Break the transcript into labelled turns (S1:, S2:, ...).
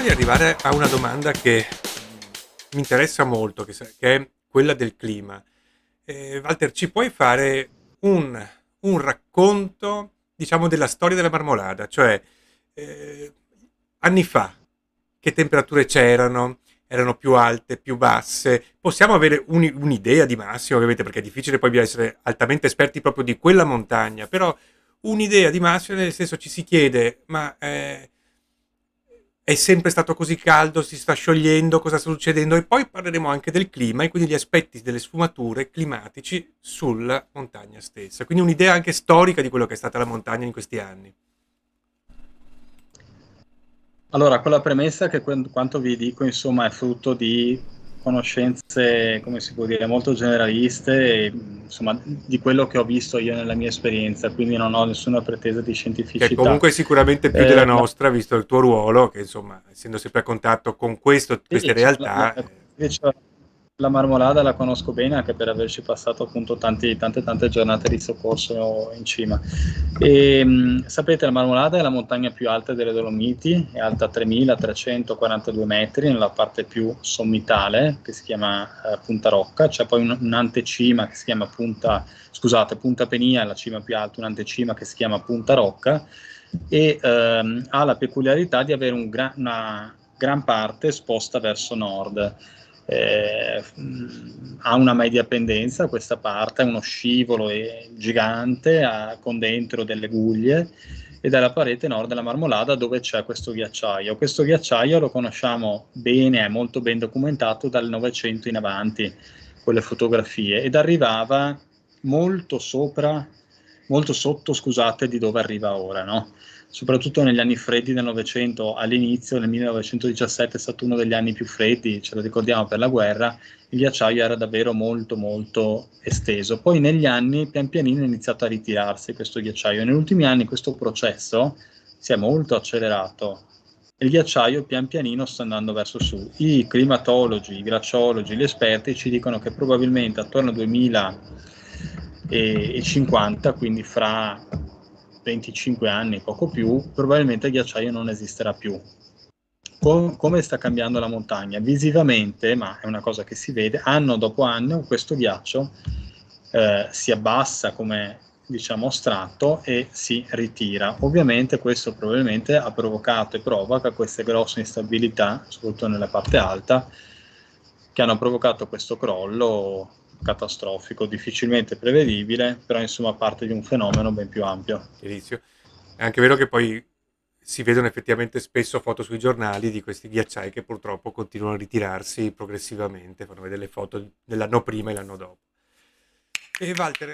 S1: di arrivare a una domanda che mi interessa molto, che è quella del clima. Walter, ci puoi fare un racconto, diciamo, della storia della marmolada? Cioè, eh, anni fa, che temperature c'erano? Erano più alte, più basse? Possiamo avere un'idea di massimo, ovviamente, perché è difficile poi essere altamente esperti proprio di quella montagna, però un'idea di massimo, nel senso ci si chiede, ma è sempre stato così caldo, si sta sciogliendo, cosa sta succedendo? E poi parleremo anche del clima e quindi gli aspetti delle sfumature climatici sulla montagna stessa. Quindi un'idea anche storica di quello che è stata la montagna in questi anni.
S2: Allora, con la premessa che quanto vi dico, insomma, è frutto di conoscenze, come si può dire, molto generaliste, e, insomma, di quello che ho visto io nella mia esperienza, quindi non ho nessuna pretesa di
S1: Che
S2: scientificità.
S1: comunque è sicuramente più della nostra, visto il tuo ruolo, che insomma, essendo sempre a contatto con queste
S2: Sì, cioè,
S1: realtà.
S2: invece la marmolada la conosco bene anche per averci passato appunto tante giornate di soccorso in cima. E, sapete, la Marmolada è la montagna più alta delle Dolomiti, è alta 3.342 metri nella parte più sommitale, che si chiama Punta Rocca. C'è poi un'antecima che si chiama Punta Penia, la cima più alta, un'antecima che si chiama Punta Rocca, e ha la peculiarità di avere una gran parte esposta verso nord. Ha una media pendenza questa parte, uno scivolo gigante con dentro delle guglie, ed è la parete nord della Marmolada dove c'è questo ghiacciaio. Questo ghiacciaio lo conosciamo bene, è molto ben documentato dal Novecento in avanti, con le fotografie, ed arrivava molto sopra, molto sotto, scusate, di dove arriva ora, no? Soprattutto negli anni freddi del Novecento, all'inizio, nel 1917 è stato uno degli anni più freddi, ce lo ricordiamo per la guerra, il ghiacciaio era davvero molto molto esteso. Poi negli anni pian pianino è iniziato a ritirarsi questo ghiacciaio. Negli ultimi anni questo processo si è molto accelerato e il ghiacciaio pian pianino sta andando verso su. I climatologi, i glaciologi, gli esperti ci dicono che probabilmente attorno al 2050, quindi fra 25 anni, poco più, probabilmente il ghiacciaio non esisterà più. Come sta cambiando la montagna? Visivamente, ma è una cosa che si vede, anno dopo anno questo ghiaccio si abbassa come diciamo strato e si ritira. Ovviamente questo probabilmente ha provocato e provoca queste grosse instabilità, soprattutto nella parte alta, che hanno provocato questo crollo catastrofico, difficilmente prevedibile, però insomma parte di un fenomeno ben più ampio.
S1: Chiarissimo. È anche vero che poi si vedono effettivamente spesso foto sui giornali di questi ghiacciai che purtroppo continuano a ritirarsi progressivamente, fanno vedere le foto dell'anno prima e l'anno dopo. E Walter,